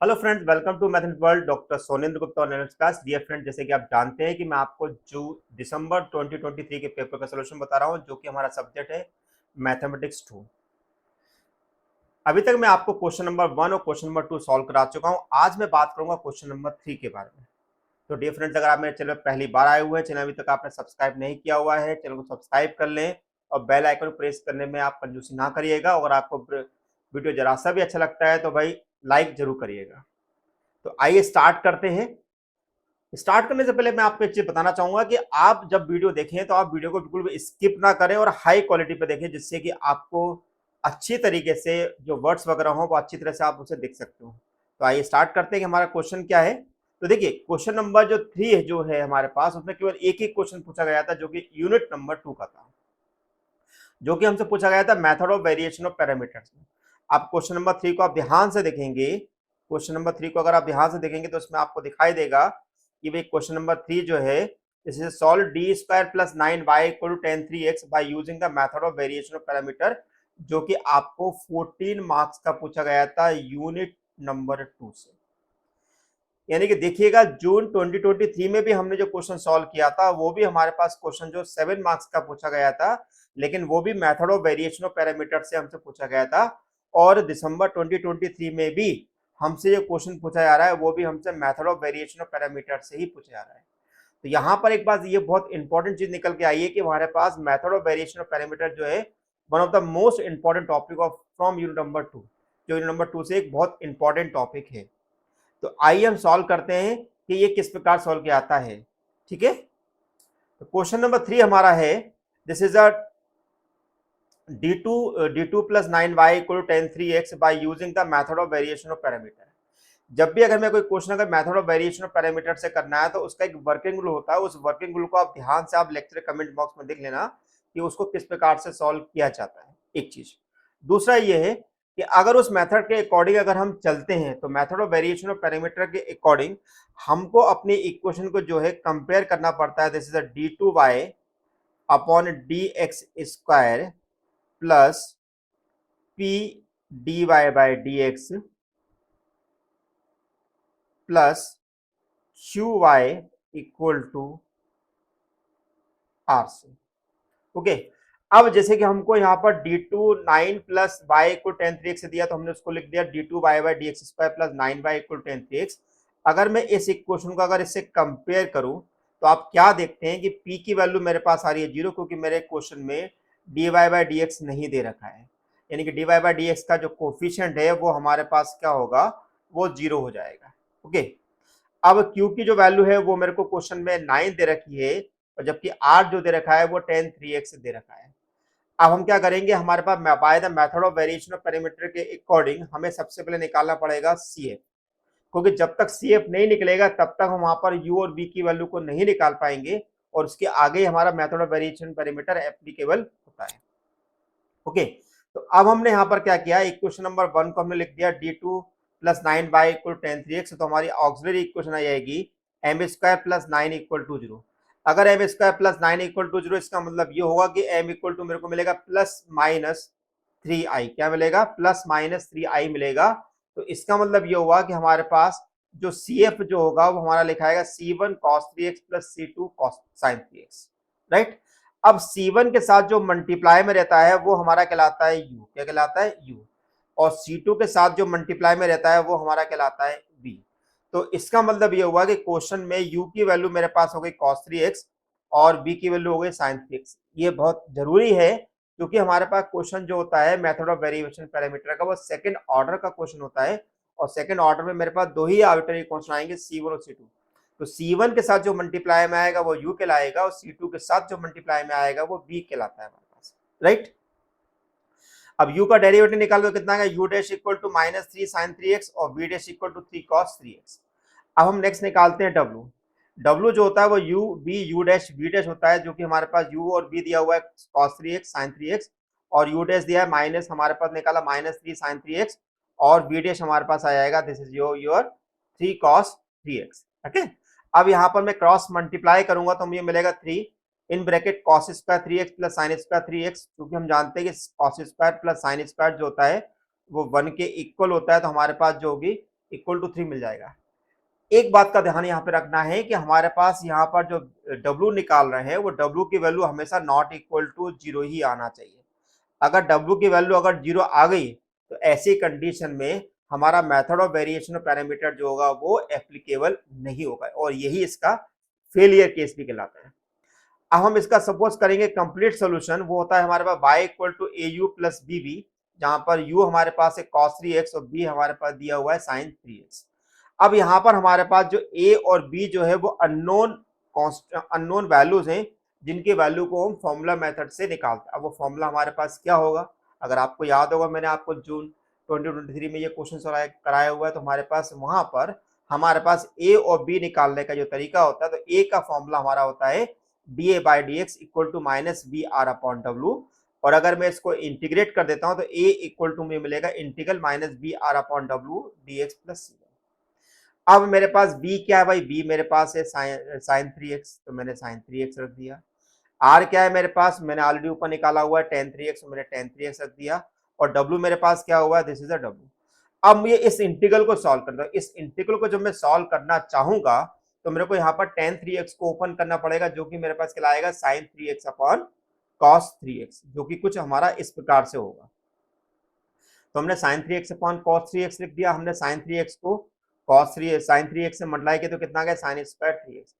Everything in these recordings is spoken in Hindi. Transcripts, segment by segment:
Hello friends, welcome to mathematics world. Doctor Sonendra Gupta और नरेश काश। डियर फ्रेंड, जैसे कि आप जानते हैं कि मैं आपको जो दिसंबर 2023 के पेपर का सलूशन बता रहा हूं, जो कि हमारा सब्जेक्ट है मैथमेटिक्स 2। अभी तक मैं आपको क्वेश्चन नंबर 1 और क्वेश्चन नंबर 2 सॉल्व करा चुका हूं। आज मैं बात करूंगा क्वेश्चन नंबर 3 के बारे में। तो डियर फ्रेंड्स, अगर आप मेरे चैनल पर पहली बार आए हुए हैं, चैनल अभी तक आपने सब्सक्राइब नहीं किया हुआ है, चैनल को सब्सक्राइब कर लें और बेल आइकन प्रेस करने में आप कंजूसी ना करिएगा। अगर आपको वीडियो जरा सा भी अच्छा लगता है तो भाई लाइक जरूर करिएगा। तो आइए स्टार्ट करते हैं। स्टार्ट करने से पहले मैं आपको एक चीज बताना चाहूंगा कि आप जब वीडियो देखें तो आप वीडियो को बिल्कुल भी स्किप ना करें और हाई क्वालिटी पे देखें, जिससे कि आपको अच्छी तरीके से जो वर्ड्स वगैरह हो वो अच्छी तरह से आप उसे देख सकते हो। तो आइए स्टार्ट करते हैं कि हमारा क्वेश्चन क्या है। तो देखिए, क्वेश्चन नंबर जो 3 है जो है हमारे पास, उसमें केवल एक ही क्वेश्चन पूछा गया था, जो कि यूनिट नंबर 2 का था, जो कि हमसे पूछा गया था method of variation of parameters में। आप क्वेश्चन नंबर 3 को आप ध्यान से देखेंगे, क्वेश्चन नंबर 3 को अगर आप ध्यान से देखेंगे तो इसमें आपको दिखाई देगा कि भाई क्वेश्चन नंबर 3 जो है, this is solve D square plus 9y equal to tan 3x by using the method of variation of parameter, जो कि आपको 14 मार्क्स का पूछा गया था यूनिट नंबर 2 से। यानी कि देखिएगा, जून 2023 में भी हमने जो क्वेश्चन सॉल्व किया था वो भी हमारे पास क्वेश्चन जो 7 मार्क्स का पूछा गया था, लेकिन वो भी method of variation of parameter से हमसे पूछा गया था। और दिसंबर 2023 में भी हमसे जो क्वेश्चन पूछा जा रहा है वो भी हमसे method of variation of parameter से ही पूछा जा रहा है। तो यहाँ पर एक बात ये बहुत इंपॉर्टेंट चीज निकल के आई है कि हमारे पास method of variation of parameter जो है, one of the most important topic of from unit number 2, जो यूनिट नंबर 2 से एक बहुत इंपॉर्टेंट टॉपिक है। तो आइए हम सॉल्व करते हैं कि ये किस प्रकार सॉल्व किया जाता है। ठीक है, तो क्वेश्चन नंबर 3 हमारा है, this is a d2 plus 9y equal to tan 3x by using the method of variation of parameter। जब भी अगर मैं कोई क्वेश्चन अगर method of variation of parameter से करना है तो उसका एक वर्किंग रूल होता है। उस वर्किंग रूल को आप ध्यान से आप लेक्चर कमेंट बॉक्स में देख लेना कि उसको किस प्रकार से सॉल्व किया जाता है, एक चीज। दूसरा ये है कि अगर उस मेथड के अकॉर्डिंग अगर हम चलते हैं तो method of variation of parameter के अकॉर्डिंग हमको अपनी इक्वेशन को जो है कंपेयर करना पड़ता है। This is a d2y upon dx square plus p dy by dx plus qy equal to r से। ओके, अब जैसे कि हमको यहाँ पर d2 9 प्लस y को tan 3x से दिया, तो हमने उसको लिख दिया d2y by dx square plus 9y equal tan 3x। अगर मैं इस इक्वेशन को अगर इससे कंपेयर करूं तो आप क्या देखते हैं कि p की वैल्यू मेरे पास आ रही है 0, क्योंकि मेरे क्वेश्चन में dy बाई dx नहीं दे रखा है। यानी कि dy बाई dx का जो कोफिशिएंट है वो हमारे पास क्या होगा, वो 0 हो जाएगा। ओके, अब q की जो वैल्यू है वो मेरे को क्वेश्चन में 9 दे रखी है, और जबकि r जो दे रखा है वो tan 3x दे रखा है। अब हम क्या करेंगे, हमारे पास by the method of variation of parameter के अकॉर्डिंग हमें सबसे पहले निकालना पड़ेगा CF, क्योंकि जब तक CF नहीं निकलेगा तब तक हम वहां पर u और v की वैल्यू को नहीं निकाल पाएंगे, और उसके आगे हमारा method of variation parameter applicable होता है। ओके, तो अब हमने यहाँ पर क्या किया, इक्वेशन नंबर 1 को हमने लिख दिया d2 plus 9y equal tan 3x। तो हमारी ऑक्सिलरी इक्वेशन आ जाएगी m square plus 9 equal to 0। अगर m square plus 9 equal to 0, इसका मतलब ये होगा कि m इक्वल टू मेरे को मिलेगा प्लस माइनस 3i। क्या मिलेगा, प्लस माइनस 3i मिलेगा। तो इसका मतलब ये हुआ कि हमारे पास जो CF जो होगा वो हमारा लिखाएगा C1 cos 3x plus C2 cos sin 3x, right. अब C1 के साथ जो मल्टीप्लाई में रहता है वो हमारा कहलाता है U। क्या कहलाता है, U। और C2 के साथ जो मल्टीप्लाई में रहता है वो हमारा कहलाता है V। तो इसका मतलब ये हुआ कि क्वेश्चन में U की वैल्यू मेरे पास हो गई cos 3x और V की वैल्यू हो गई sin 3x। ये बहुत जरूरी है, क्योंकि हमारे पास क्वेश्चन जो होता है मेथड ऑफ वेरिएशन पैरामीटर का, वो सेकंड ऑर्डर का क्वेश्चन होता है, और सेकंड ऑर्डर में मेरे पास दो ही आर्बिट्ररी क्वेश्चन आएंगे, C1 और C2। तो C1 के साथ जो मल्टीप्लाई में आएगा वो U कहलाएगा, और C2 के साथ जो मल्टीप्लाई में आएगा वो V कहलाता है हमारे पास, राइट। अब U का डेरिवेटिव निकाल दो, कितना है, U dash equal to minus 3 sin 3x और V dash equal to 3 cos 3x। अब हम नेक्स्ट निकालते हैं W जो होता है वो U डैश V डैश होता है, जो कि हमारे पास U और V दिया हुआ है cos 3x sin 3x, और U डैश दिया है माइनस, हमारे पास निकाला माइनस 3 sin 3x, और V डैश हमारे पास आ जाएगा, this is your 3 cos 3x। Okay, अब यहाँ पर मैं क्रॉस मल्टीप्लाई करूंगा तो मुझे मिलेगा 3 in bracket cos square 3x plus sin square 3x, क्योंकि हम जानते हैं कि cos square plus sin square जो होता है वो 1 के इक्वल होता है। तो हमारे पास जो होगी इक्वल टू 3 मिल जाएगा। एक बात का ध्यान यहाँ पे रखना है कि हमारे पास यहाँ पर जो W निकाल रहे हैं वो W की वैल्यू हमेशा नॉट इक्वल टू 0 ही आना चाहिए। अगर W की वैल्यू अगर 0 आ गई तो ऐसी कंडीशन में हमारा method of variation of parameter जो होगा वो एप्लीकेबल नहीं होगा और यही इसका फेलियर केस भी कहलाता है। अब हम इसका सपोज करेंगे कंप्लीट सोल्यूशन, वो होता है हमारे पास y equal to A U plus B B, जहां पर u हमारे पास है cos 3x और b हमारे पास दिया हुआ है sin 3x। अब यहाँ पर हमारे पास जो a और b जो है वो अननोन वैल्यूज हैं जिनकी वैल्यू को हम फॉर्मूला मेथड से निकालते हैं। अब वो फॉर्मूला हमारे पास क्या होगा, अगर आपको याद होगा मैंने आपको जून 2023 में ये क्वेश्चन कराया हुआ है, तो हमारे पास वहां पर हमारे पास a और b निकालने का जो तरीका होता है, तो a का फॉर्मूला हमारा होता है dA by D X equal to minus B R upon W, और अगर मैं इसको इंटीग्रेट कर देता हूं तो a इक्वल टू में मिलेगा integral minus B R upon W D X plus C. अब मेरे पास b क्या है भाई, b मेरे पास है साइन 3x, तो मैंने साइन 3x रख दिया। r क्या है मेरे पास, मैंने ऑलरेडी ऊपर निकाला हुआ है tan 3x, तो मैंने tan 3x रख दिया। और w मेरे पास क्या हुआ है, दिस इज अ w। अब मुझे इस इंटीग्रल को सॉल्व करना है। इस इंटीग्रल को जब मैं सॉल्व करना चाहूंगा तो मेरे को यहाँ पर tan 3x को ओपन करना पड़ेगा, जो कि मेरे पास कहलाएगा sin 3x upon cos 3x, जो कि कुछ हमारा इस प्रकार से होगा। तो हमने sin 3x upon cos 3x लिख दिया। हमने sin 3x को sin 3x से मल्टीप्लाई किया तो कितना आ गया, sin स्क्वायर 3x।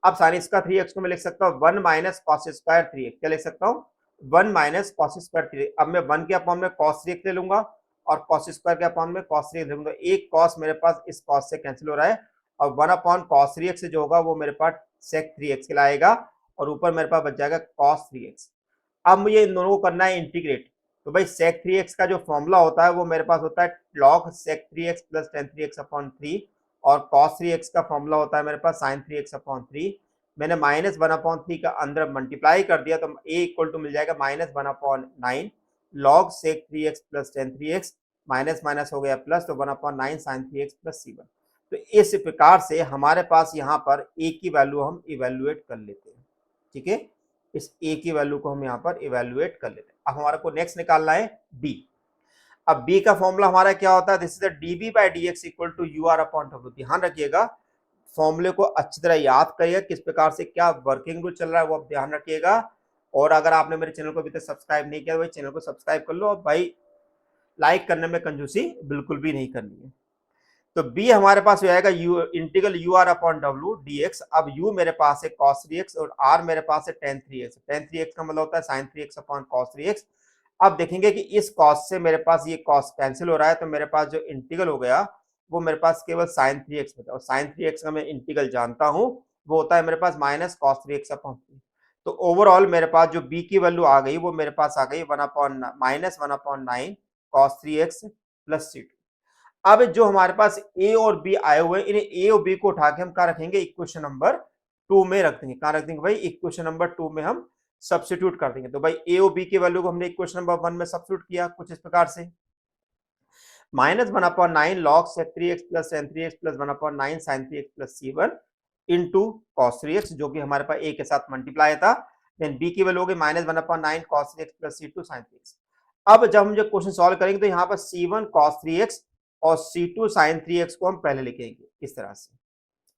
अब sin स्क्वायर 3x को मैं लिख सकता हूँ 1 माइनस cos स्क्वायर 3x। क्या लिख सकता हूँ, 1 माइनस cos स्क्वायर 3x। अब मैं 1 के अपॉन में cos 3x ले लूंगा और cos स्क्वायर के अपॉन में cos 3x ले लूंगा। एक cos मेरे पास इस cos से कैंसिल हो रहा है और 1 अपॉन cos 3x से जो होगा वो मेरे पास sec 3x कहलाएगा और ऊपर मेरे पास बच जाएगा cos 3x। अब मुझे इन दोनों को करना है इंटीग्रेट, तो भाई sec 3x का जो फॉर्मूला होता है वो मेरे पास होता है log sec 3x plus tan 3x upon 3, और cos 3x का फॉर्मूला होता है मेरे पास sin 3x अपॉन 3। मैंने माइनस 1 अपॉन 3 का अंदर मल्टीप्लाई कर दिया तो a इक्वल टू मिल जाएगा minus 1 upon 9 log sec 3x plus tan 3x, minus minus हो गया प्लस, तो 1 upon 9 sin 3x plus c1। तो इस प्रकार से हमारे पास यहाँ पर a की वैल्यू हम इवेल्युएट कर लेते हैं। ठीक है, इस a की वैल्यू को हम यहाँ पर इवेल्युएट कर लेते हैं। अब हमारे को नेक्स्ट निकालना है b। अब b का फॉर्मूला हमारा क्या होता है, this is the db by D X equal to U R upon W. ध्यान रखिएगा, फॉर्मूले को अच्छी तरह याद करिएगा, किस प्रकार से क्या वर्किंग रूल चल रहा है वो आप ध्यान रखिएगा। और अगर आपने मेरे चैनल को अभी तक सब्सक्राइब नहीं किया तो भाई चैनल को सब्सक्राइब कर लो, और भाई लाइक करने में कंजूसी बिल्कुल भी नहीं करनी है। तो b हमारे पास हो जाएगा integral U R upon W D X. अब u मेरे पास है cos 3x और r मेरे पास है tan 3x। tan 3x का मतलब होता है sin 3x upon cos 3x। अब देखेंगे कि इस cos से मेरे पास ये cos कैंसिल हो रहा है, तो मेरे पास जो इंटीग्रल हो गया वो मेरे पास केवल sin 3x बचा, और sin 3x का मैं इंटीग्रल जानता हूँ वो होता है मेरे पास माइनस cos 3x अपॉन 3। तो ओवरऑल मेरे पास जो b की वैल्यू आ गई वो मेरे पास आ गई minus 1 upon 9 cos 3x plus c2। अब जो हमारे पास a और b आए हुए हैं, इन्हें a और b को उठा के हम क्या रखेंगे, इक्वेशन नंबर 2 में रख देंगे। कहां रख देंगे भाई, इक्वेशन नंबर 2 में हम सब्स्टिट्यूट कर देंगे। तो भाई a और b की वैल्यू को हमने इक्वेशन नंबर 1 में सब्स्टिट्यूट किया कुछ इस प्रकार से, minus 1 upon 9 log sec 3x plus tan 3x plus 1 upon 9 sin 3x plus c1 into cos 3x, जो कि हमारे पास a के साथ मल्टीप्लाई था। देन b की वैल्यू होगी minus 1 upon 9 cos 3x plus c2 sin 3x। अब जब हम जो क्वेश्चन सॉल्व करेंगे तो यहाँ पर c1 cos 3x और c2 sin 3x को हम पहले लिखेंगे इस तरह से,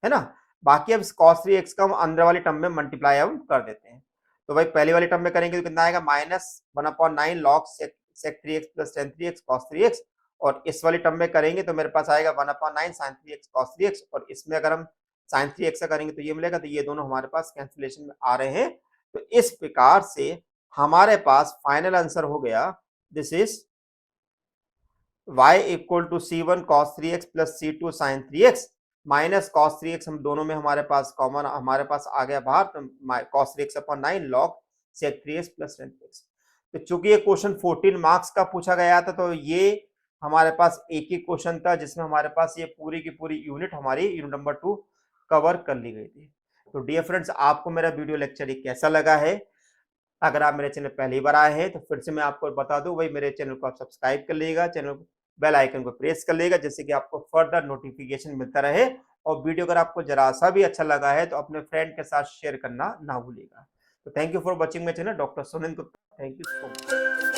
है ना। बाकी अब cos 3x का हम अंदर वाली टर्म में मल्टीप्लाई हम कर देते हैं। तो भाई पहली वाली टर्म में करेंगे तो कितना आएगा, minus 1 upon 9 log sec 3x plus tan 3x cos 3x, और इस वाली टर्म में करेंगे तो मेरे पास आएगा 1 upon 9 sin 3x cos 3x, और इसमें अगर हम sin 3x का करेंगे तो ये मिलेगा। तो ये दोनों हमारे पास कैंसिलेशन में आ रहे हैं। तो इस प्रकार से हमारे पास फाइनल आंसर हो गया, this is y equal to c1 cos 3x plus c2 sin 3x minus cos 3x, हम दोनों में हमारे पास कॉमन हमारे पास आ गया बाहर, तो cos 3x upon 9 log sec 3x plus tan 3x। तो चूंकि ये क्वेश्चन 14 मार्क्स का पूछा गया था, तो ये हमारे पास एक ही क्वेश्चन था जिसमें हमारे पास ये पूरी की पूरी यूनिट हमारी यूनिट नंबर 2 कवर कर ली गई थी। तो डियर फ्रेंड्स, आपको मेरा वीडियो लेक्चर ये कैसा लगा है? अगर आप मेरे चैनल पहली बार आए हैं तो फिर से मैं आपको बता दूं, भाई मेरे चैनल को आप सब्सक्राइब कर लीजिएगा, चैनल बेल आइकन को प्रेस कर लीजिएगा, जिससे कि आपको फर्दर नोटिफिकेशन मिलता रहे। और वीडियो अगर आपको जरा सा भी अच्छा लगा है तो अपने फ्रेंड के साथ शेयर करना ना भूलिएगा। तो thank you for watching my channel, doctor Sunil Gupta. Thank you so much.